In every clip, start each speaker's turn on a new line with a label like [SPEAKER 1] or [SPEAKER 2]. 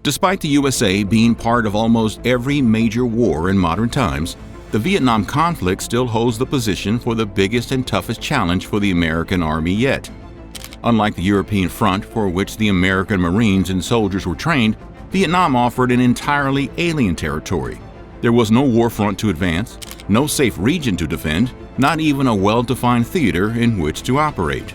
[SPEAKER 1] Despite the USA being part of almost every major war in modern times, the Vietnam conflict still holds the position for the biggest and toughest challenge for the American Army yet. Unlike the European front, for which the American Marines and soldiers were trained, Vietnam offered an entirely alien territory. There was no war front to advance, no safe region to defend, not even a well-defined theater in which to operate.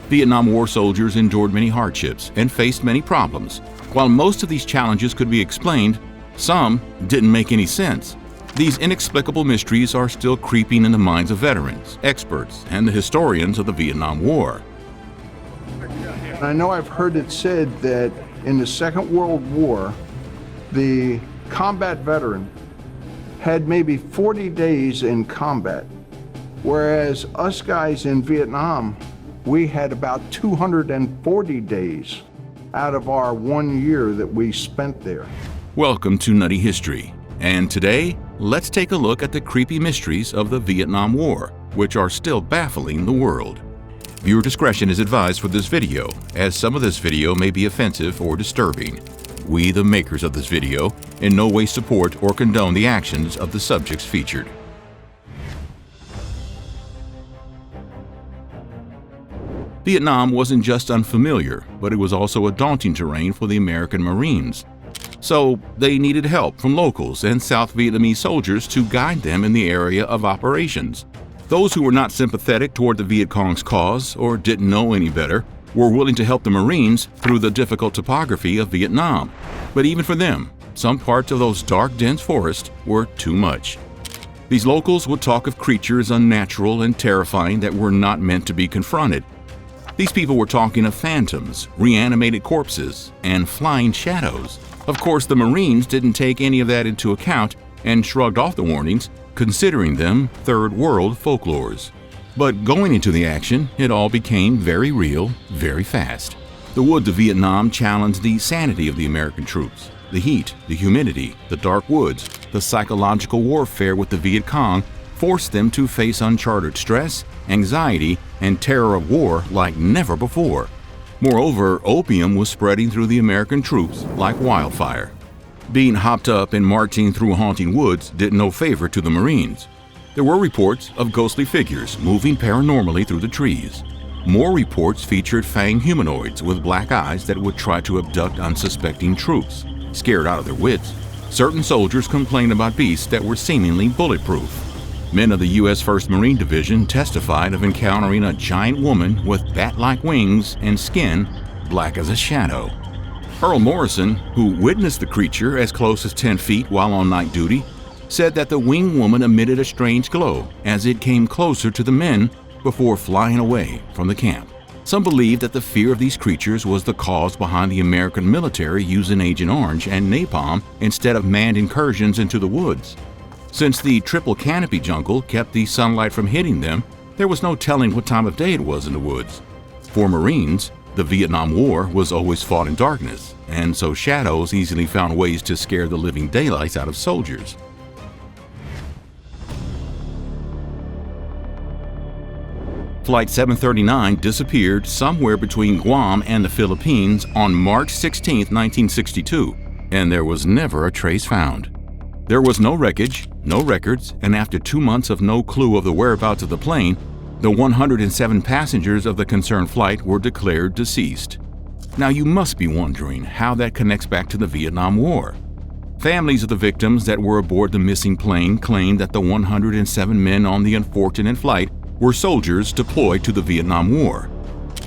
[SPEAKER 1] Vietnam War soldiers endured many hardships and faced many problems. While most of these challenges could be explained, some didn't make any sense. These inexplicable mysteries are still creeping in the minds of veterans, experts, and the historians of the Vietnam War.
[SPEAKER 2] I know I've heard it said that in the Second World War, the combat veteran had maybe 40 days in combat, whereas us guys in Vietnam, we had about 240 days out of our 1 year that we spent there.
[SPEAKER 1] Welcome to Nutty History, and today, let's take a look at the creepy mysteries of the Vietnam War, which are still baffling the world. Viewer discretion is advised for this video, as some of this video may be offensive or disturbing. We, the makers of this video, in no way support or condone the actions of the subjects featured. Vietnam wasn't just unfamiliar, but it was also a daunting terrain for the American Marines. So they needed help from locals and South Vietnamese soldiers to guide them in the area of operations. Those who were not sympathetic toward the Viet Cong's cause or didn't know any better were willing to help the Marines through the difficult topography of Vietnam. But even for them, some parts of those dark, dense forests were too much. These locals would talk of creatures unnatural and terrifying that were not meant to be confronted. These people were talking of phantoms, reanimated corpses, and flying shadows. Of course, the Marines didn't take any of that into account and shrugged off the warnings, considering them third world folklores. But going into the action, it all became very real, very fast. The woods of Vietnam challenged the sanity of the American troops. The heat, the humidity, the dark woods, the psychological warfare with the Viet Cong forced them to face uncharted stress, anxiety, and terror of war like never before. Moreover, opium was spreading through the American troops like wildfire. Being hopped up and marching through haunting woods did no favor to the Marines. There were reports of ghostly figures moving paranormally through the trees. More reports featured fanged humanoids with black eyes that would try to abduct unsuspecting troops. Scared out of their wits, certain soldiers complained about beasts that were seemingly bulletproof. Men of the U.S. 1st Marine Division testified of encountering a giant woman with bat-like wings and skin black as a shadow. Earl Morrison, who witnessed the creature as close as 10 feet while on night duty, said that the winged woman emitted a strange glow as it came closer to the men before flying away from the camp. Some believe that the fear of these creatures was the cause behind the American military using Agent Orange and napalm instead of manned incursions into the woods. Since the triple canopy jungle kept the sunlight from hitting them, there was no telling what time of day it was in the woods. For Marines, the Vietnam War was always fought in darkness, and so shadows easily found ways to scare the living daylights out of soldiers. Flight 739 disappeared somewhere between Guam and the Philippines on March 16, 1962, and there was never a trace found. There was no wreckage, no records, and after 2 months of no clue of the whereabouts of the plane, the 107 passengers of the concerned flight were declared deceased. Now you must be wondering how that connects back to the Vietnam War. Families of the victims that were aboard the missing plane claimed that the 107 men on the unfortunate flight were soldiers deployed to the Vietnam War.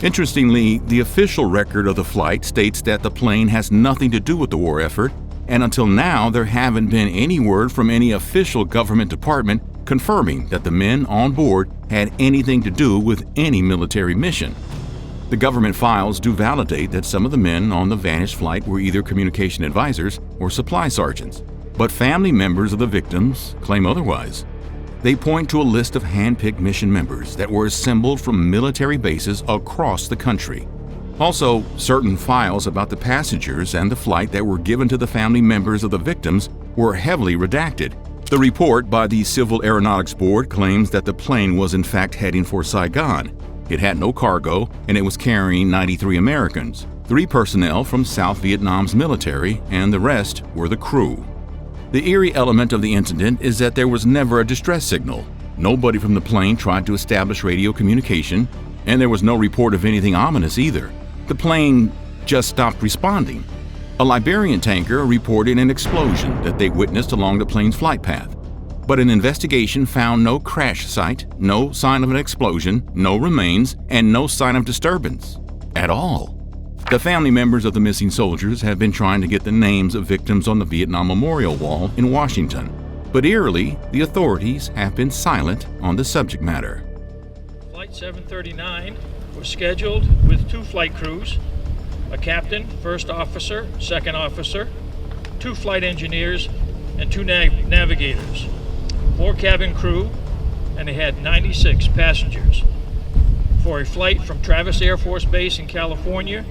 [SPEAKER 1] Interestingly, the official record of the flight states that the plane has nothing to do with the war effort, and until now there haven't been any word from any official government department confirming that the men on board had anything to do with any military mission. The government files do validate that some of the men on the vanished flight were either communication advisors or supply sergeants, but family members of the victims claim otherwise. They point to a list of hand-picked mission members that were assembled from military bases across the country. Also, certain files about the passengers and the flight that were given to the family members of the victims were heavily redacted. The report by the Civil Aeronautics Board claims that the plane was in fact heading for Saigon. It had no cargo and it was carrying 93 Americans. 3 personnel from South Vietnam's military, and the rest were the crew. The eerie element of the incident is that there was never a distress signal. Nobody from the plane tried to establish radio communication, and there was no report of anything ominous either. The plane just stopped responding. A Liberian tanker reported an explosion that they witnessed along the plane's flight path, but an investigation found no crash site, no sign of an explosion, no remains, and no sign of disturbance at all. The family members of the missing soldiers have been trying to get the names of victims on the Vietnam Memorial Wall in Washington, but eerily, the authorities have been silent on the subject matter.
[SPEAKER 3] Flight 739 was scheduled with 2 flight crews, a captain, first officer, second officer, 2 flight engineers, and 2 navigators, 4 cabin crew, and they had 96 passengers for a flight from Travis Air Force Base in California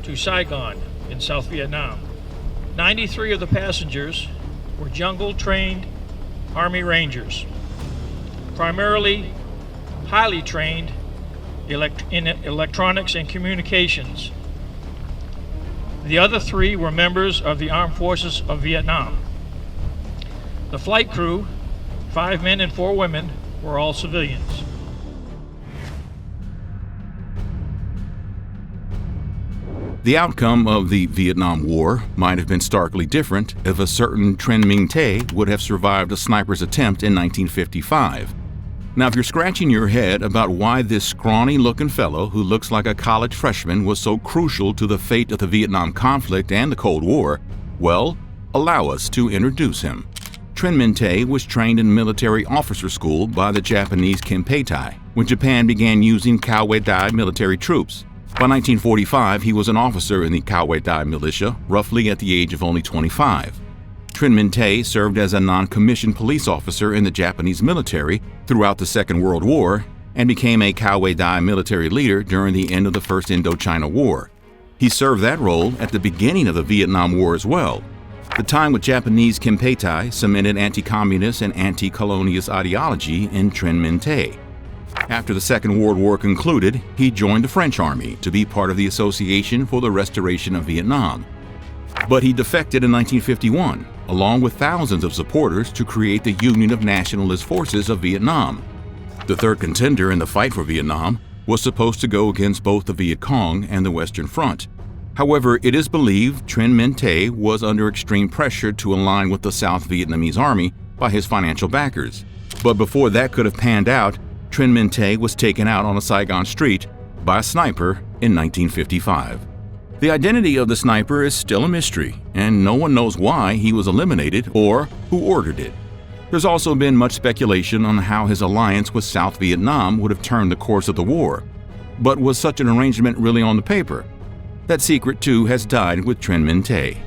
[SPEAKER 3] to Saigon in South Vietnam. 93 of the passengers were jungle-trained Army Rangers, primarily highly trained in electronics and communications. The other 3 were members of the Armed Forces of Vietnam. The flight crew, 5 men and 4 women, were all civilians.
[SPEAKER 1] The outcome of the Vietnam War might have been starkly different if a certain Trinh Minh Tay would have survived a sniper's attempt in 1955. Now, if you're scratching your head about why this scrawny-looking fellow who looks like a college freshman was so crucial to the fate of the Vietnam conflict and the Cold War, well, allow us to introduce him. Trinh Minh Tay was trained in military officer school by the Japanese Kempeitai when Japan began using Cao Wei Dai military troops. By 1945, he was an officer in the Cao Wei Dai militia, roughly at the age of only 25. Trinh Minh Tay served as a non-commissioned police officer in the Japanese military throughout the Second World War and became a Cao Wei Dai military leader during the end of the First Indochina War. He served that role at the beginning of the Vietnam War as well. The time with Japanese Kempeitai cemented anti-communist and anti-colonialist ideology in Trinh Minh Tay. After the Second World War concluded, he joined the French Army to be part of the Association for the Restoration of Vietnam. But he defected in 1951, along with thousands of supporters, to create the Union of Nationalist Forces of Vietnam. The third contender in the fight for Vietnam was supposed to go against both the Viet Cong and the Western Front. However, it is believed Trinh Minh Tay was under extreme pressure to align with the South Vietnamese Army by his financial backers. But before that could have panned out, Trinh Minh Tay was taken out on a Saigon street by a sniper in 1955. The identity of the sniper is still a mystery, and no one knows why he was eliminated or who ordered it. There's also been much speculation on how his alliance with South Vietnam would have turned the course of the war. But was such an arrangement really on the paper? That secret, too, has died with Trinh Minh Tay.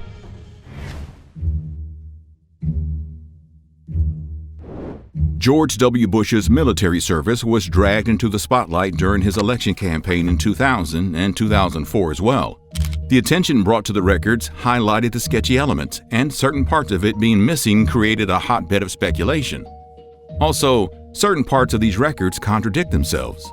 [SPEAKER 1] George W. Bush's military service was dragged into the spotlight during his election campaign in 2000 and 2004 as well. The attention brought to the records highlighted the sketchy elements, and certain parts of it being missing created a hotbed of speculation. Also, certain parts of these records contradict themselves.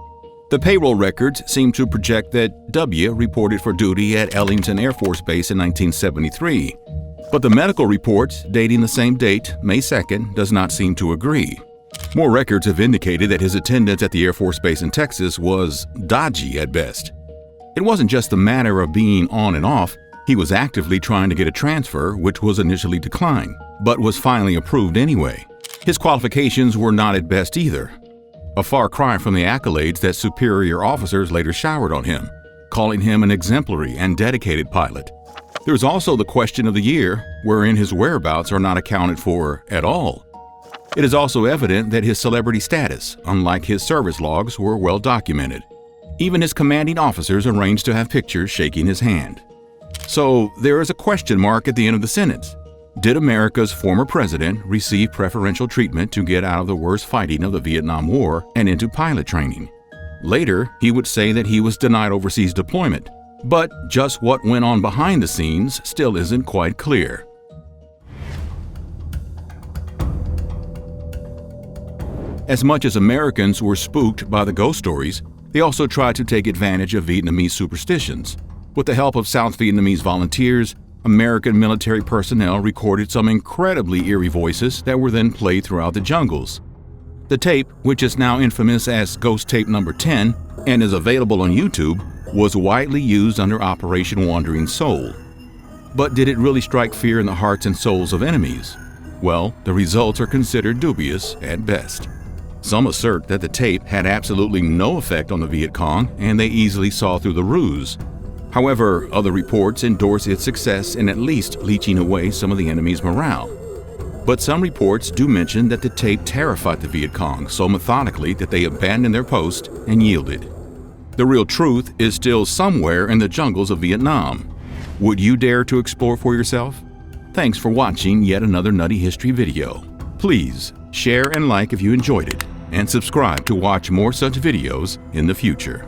[SPEAKER 1] The payroll records seem to project that W. reported for duty at Ellington Air Force Base in 1973, but the medical reports dating the same date, May 2nd, does not seem to agree. More records have indicated that his attendance at the Air Force Base in Texas was dodgy at best. It wasn't just a matter of being on and off. He was actively trying to get a transfer, which was initially declined, but was finally approved anyway. His qualifications were not at best either. A far cry from the accolades that superior officers later showered on him, calling him an exemplary and dedicated pilot. There's also the question of the year, wherein his whereabouts are not accounted for at all. It is also evident that his celebrity status, unlike his service logs, were well documented. Even his commanding officers arranged to have pictures shaking his hand. So there is a question mark at the end of the sentence. Did America's former president receive preferential treatment to get out of the worst fighting of the Vietnam War and into pilot training? Later, he would say that he was denied overseas deployment, but just what went on behind the scenes still isn't quite clear. As much as Americans were spooked by the ghost stories, they also tried to take advantage of Vietnamese superstitions. With the help of South Vietnamese volunteers, American military personnel recorded some incredibly eerie voices that were then played throughout the jungles. The tape, which is now infamous as Ghost Tape Number 10 and is available on YouTube, was widely used under Operation Wandering Soul. But did it really strike fear in the hearts and souls of enemies? Well, the results are considered dubious at best. Some assert that the tape had absolutely no effect on the Viet Cong and they easily saw through the ruse. However, other reports endorse its success in at least leeching away some of the enemy's morale. But some reports do mention that the tape terrified the Viet Cong so methodically that they abandoned their post and yielded. The real truth is still somewhere in the jungles of Vietnam. Would you dare to explore for yourself? Thanks for watching yet another Nutty History video. Please share and like if you enjoyed it, and subscribe to watch more such videos in the future.